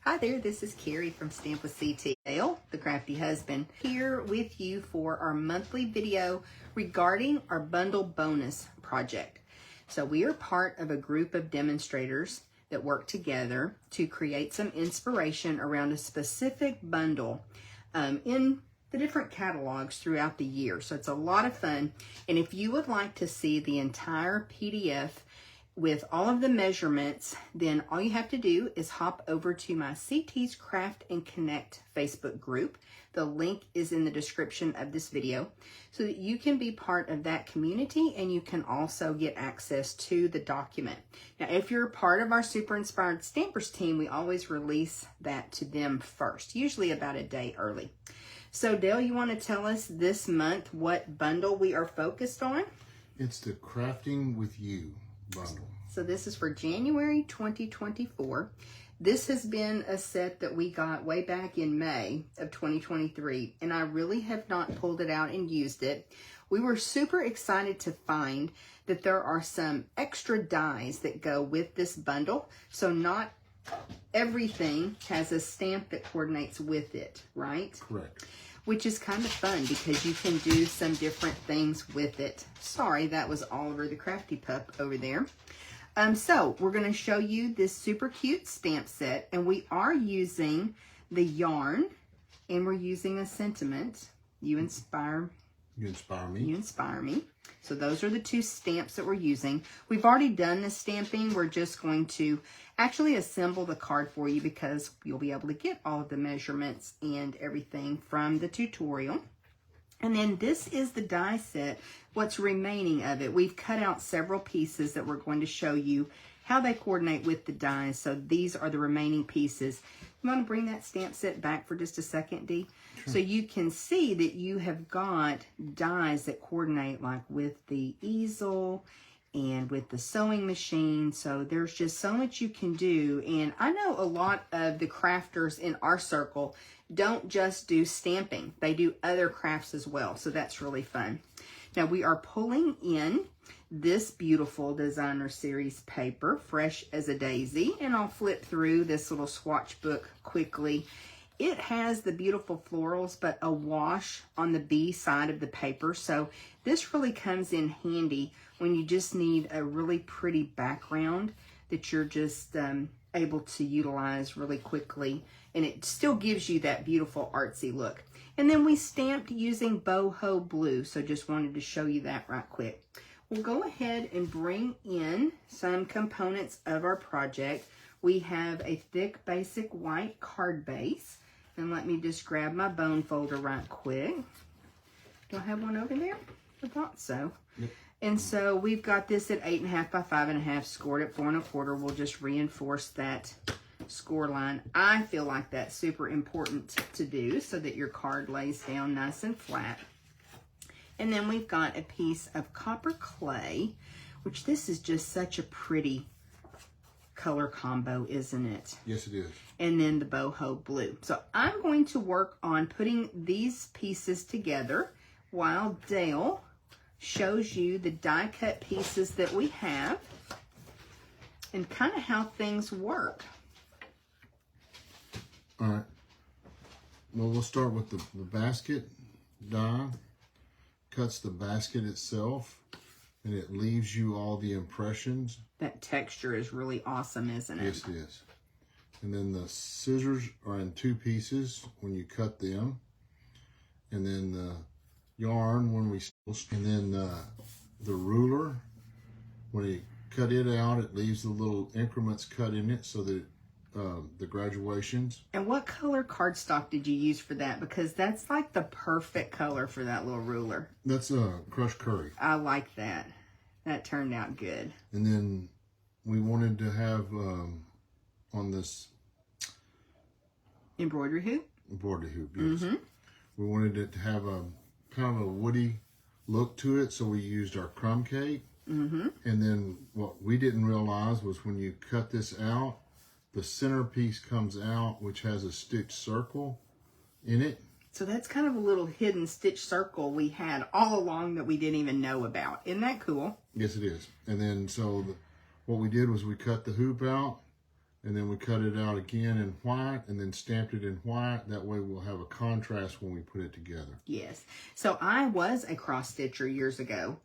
Hi there, this is Carrie from Stamp with CT. Dale, the crafty husband, here with you for our monthly video regarding our bundle bonus project. So we are part of a group of demonstrators that work together to create some inspiration around a specific bundle in the different catalogs throughout the year. So it's a lot of fun. And if you would like to see the entire PDF with all of the measurements, then all you have to do is hop over to my CT's Craft and Connect Facebook group. The link is in the description of this video so that you can be part of that community and you can also get access to the document. Now, if you're part of our Super Inspired Stampers team, we always release that to them first, usually about a day early. So Dale, you want to tell us this month what bundle we are focused on? It's the Crafting with You bundle. So this is for January 2024. This has been a set that we got way back in May of 2023, and I really have not pulled it out and used it. We were super excited to find that there are some extra dies that go with this bundle, so not everything has a stamp that coordinates with it, right? Correct. Which is kind of fun because you can do some different things with it. Sorry, that was Oliver the Crafty Pup over there. So we're going to show you this super cute stamp set, and we are using the yarn, and we're using a sentiment. You inspire me. You inspire me. So those are the two stamps that we're using. We've already done the stamping. We're just going to actually assemble the card for you because you'll be able to get all of the measurements and everything from the tutorial. And then this is the die set, what's remaining of it. We've cut out several pieces that we're going to show you how they coordinate with the dies. So these are the remaining pieces. You want to bring that stamp set back for just a second, Dee? Sure. So you can see that you have got dies that coordinate like with the easel and with the sewing machine. So there's just so much you can do. And I know a lot of the crafters in our circle don't just do stamping. They do other crafts as well. So that's really fun. Now we are pulling in this beautiful designer series paper, fresh as a daisy. And I'll flip through this little swatch book quickly. It has the beautiful florals, but a wash on the B side of the paper. So this really comes in handy when you just need a really pretty background that you're just able to utilize really quickly. And it still gives you that beautiful artsy look. And then we stamped using boho blue. So just wanted to show you that right quick. We'll go ahead and bring in some components of our project. We have a thick basic white card base. And let me just grab my bone folder right quick. Do I have one over there? I thought so. Yep. And so we've got this at 8.5 by 5.5, scored at 4 1/4. We'll just reinforce that score line. I feel like that's super important to do so that your card lays down nice and flat. And then we've got a piece of copper clay, which this is just such a pretty color combo, isn't it? Yes, it is. And then the boho blue. So I'm going to work on putting these pieces together while Dale shows you the die cut pieces that we have and kind of how things work. All right. Well, we'll start with the basket die. Cuts the basket itself, and it leaves you all the impressions. That texture is really awesome, isn't it? Yes, it is. And then the scissors are in two pieces when you cut them. And then the yarn when we, and then the ruler, when you cut it out, it leaves the little increments cut in it so that the graduations. And what color cardstock did you use for that? Because that's like the perfect color for that little ruler. That's crushed curry. I like that. That turned out good. And then we wanted to have on this embroidery hoop. Yes. We wanted it to have a kind of a woody look to it, so we used our crumb cake. And then what we didn't realize was when you cut this out, the center piece comes out, which has a stitch circle in it. So that's kind of a little hidden stitch circle we had all along that we didn't even know about. Isn't that cool? Yes, it is. And then so what we did was we cut the hoop out And then we cut it out again in white and then stamped it in white. That way we'll have a contrast when we put it together. Yes. So I was a cross stitcher years ago.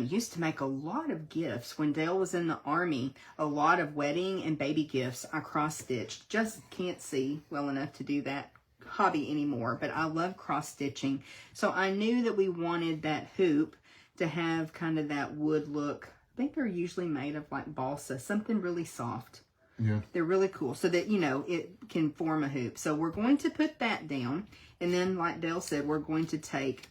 Used to make a lot of gifts. When Dale was in the Army, a lot of wedding and baby gifts I cross stitched. Just can't see well enough to do that hobby anymore, but I love cross stitching. So I knew that we wanted that hoop to have kind of that wood look. I think they're usually made of like balsa, something really soft. Yeah. They're really cool so that, you know, it can form a hoop. So we're going to put that down. And then, like Dale said, we're going to take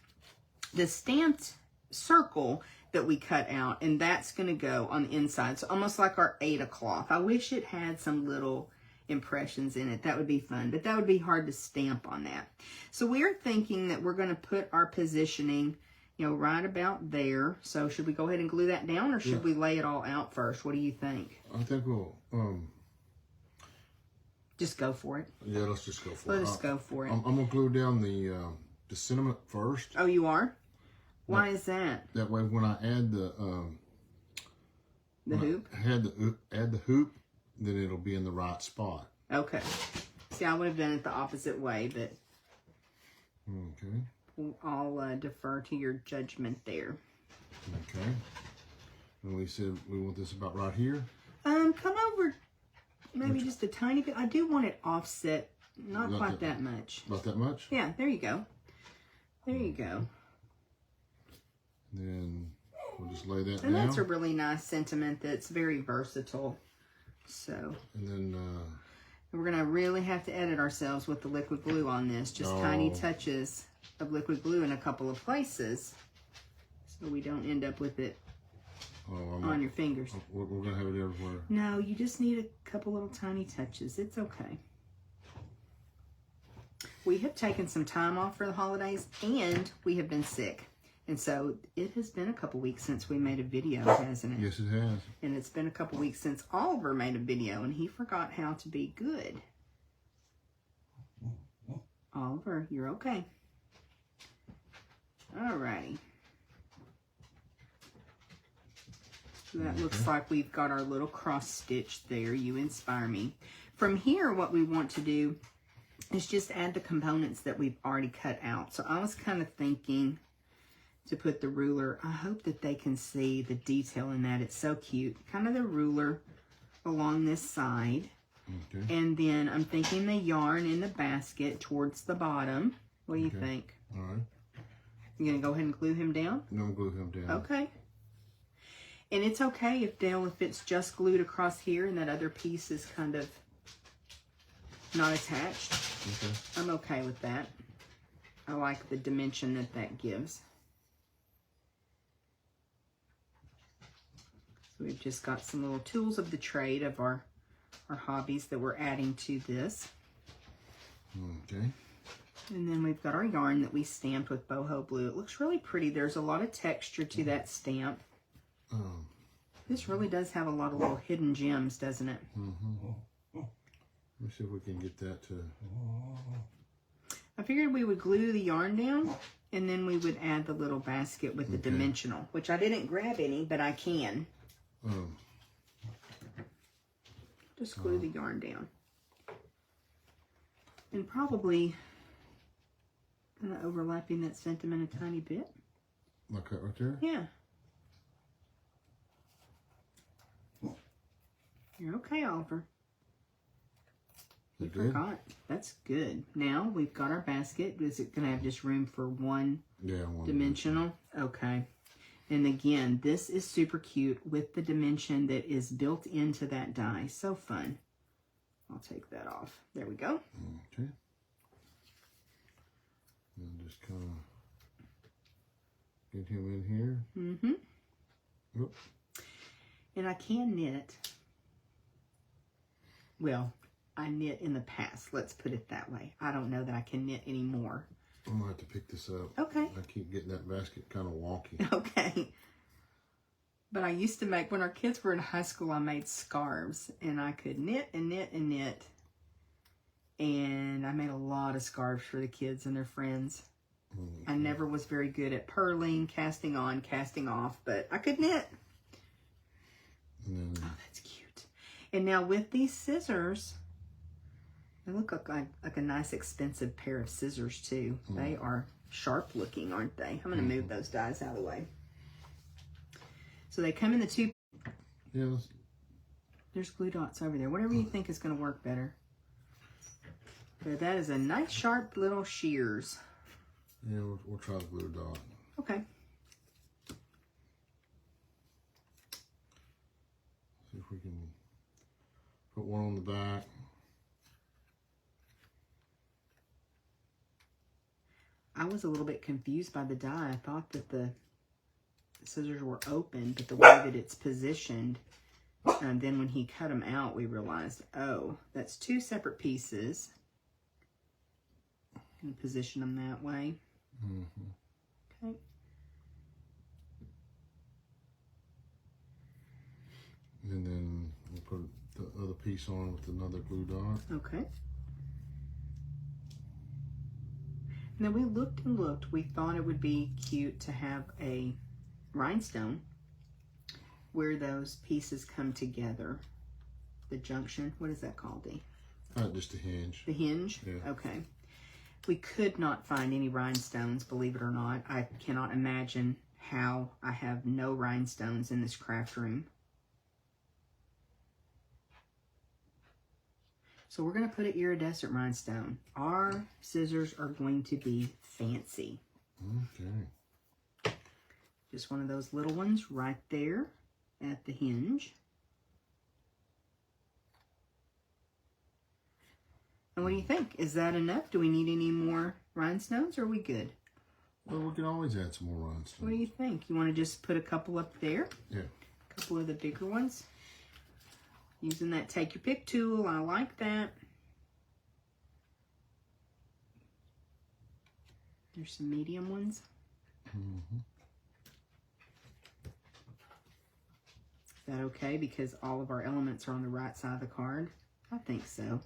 the stamped circle that we cut out, and that's going to go on the inside. So almost like our Ada cloth. I wish it had some little impressions in it. That would be fun, but that would be hard to stamp on that. So we're thinking that we're going to put our positioning, you know, right about there. So should we go ahead and glue that down, or should we lay it all out first? What do you think? I think we'll... Just go for it. Yeah, let's just go for it. Let's go for it. I'm going to glue down the sentiment first. Oh, you are? Why is that? That way when I add the hoop? Add the hoop, then it'll be in the right spot. Okay. See, I would have done it the opposite way, but okay. I'll defer to your judgment there. Okay. And we said we want this about right here. Come over maybe just a tiny bit. I do want it offset, not quite that much. About that much? Yeah, there you go. There you go. Then we'll just lay that down. And that's a really nice sentiment that's very versatile. So. And then we're going to really have to edit ourselves with the liquid glue on this. Just tiny touches of liquid glue in a couple of places so we don't end up with it on your fingers. We're going to have it everywhere. No, you just need a couple little tiny touches. It's okay. We have taken some time off for the holidays, and we have been sick. And so it has been a couple weeks since we made a video, hasn't it? Yes, it has. And it's been a couple weeks since Oliver made a video, and he forgot how to be good. Oliver, you're okay. Alrighty. So that looks like we've got our little cross stitch there. You inspire me. From here, what we want to do is just add the components that we've already cut out. So I was kind of thinking to put the ruler. I hope that they can see the detail in that. It's so cute. Kind of the ruler along this side. Okay. And then I'm thinking the yarn in the basket towards the bottom. What do you think? All right. You going to go ahead and glue him down? No, I'm glue him down. Okay. And it's okay if it's just glued across here and that other piece is kind of not attached. Okay. I'm okay with that. I like the dimension that that gives. So we've just got some little tools of the trade of our hobbies that we're adding to this. Okay. And then we've got our yarn that we stamped with boho blue. It looks really pretty. There's a lot of texture to that stamp. This really does have a lot of little hidden gems, doesn't it? Mm-hmm. Let me see if we can get that to... I figured we would glue the yarn down, and then we would add the little basket with the dimensional, which I didn't grab any, but I can. Just glue the yarn down. And probably kind of overlapping that sentiment a tiny bit. Like that right there? Yeah. You're okay, Oliver. You forgot. That's good. Now we've got our basket. Is it going to have just room for one dimensional? Okay. And again, this is super cute with the dimension that is built into that die. So fun. I'll take that off. There we go. Okay. And just kind of get him in here. Mm-hmm. Oop. And I can knit. Well, I knit in the past. Let's put it that way. I don't know that I can knit anymore. I'm going to have to pick this up. Okay. I keep getting that basket kind of wonky. Okay. But I used to make, when our kids were in high school, I made scarves. And I could knit and knit and knit. And I made a lot of scarves for the kids and their friends. I never was very good at purling, casting on, casting off, but I could knit. And then, oh, that's cute. And now with these scissors, they look like a nice expensive pair of scissors too. They are sharp looking, aren't they? I'm going to move those dies out of the way. So they come in the two. Yes. There's glue dots over there. Whatever you think is going to work better. But that is a nice sharp little shears. Yeah, we'll try the glue dot. Okay. See if we can put one on the back. I was a little bit confused by the die. I thought that the scissors were open, but the way that it's positioned, and then when he cut them out, we realized, oh, that's two separate pieces. And position them that way. Okay. And then we'll put the other piece on with another glue dot. Okay. And then we looked and looked. We thought it would be cute to have a rhinestone where those pieces come together. The junction, what is that called, Dee? Just a hinge. The hinge? Yeah. Okay. We could not find any rhinestones, believe it or not. I cannot imagine how I have no rhinestones in this craft room. So we're going to put an iridescent rhinestone. Our scissors are going to be fancy. Okay. Just one of those little ones right there at the hinge. And what do you think? Is that enough? Do we need any more rhinestones or are we good? Well, we can always add some more rhinestones. What do you think? You want to just put a couple up there? Yeah. A couple of the bigger ones? Using that take your pick tool. I like that. There's some medium ones. Is that okay? Because all of our elements are on the right side of the card? I think so.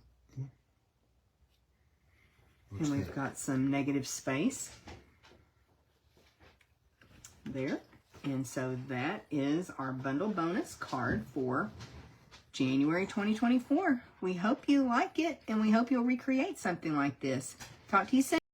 And we've got some negative space there. And so that is our bundle bonus card for January 2024. We hope you like it and we hope you'll recreate something like this. Talk to you soon.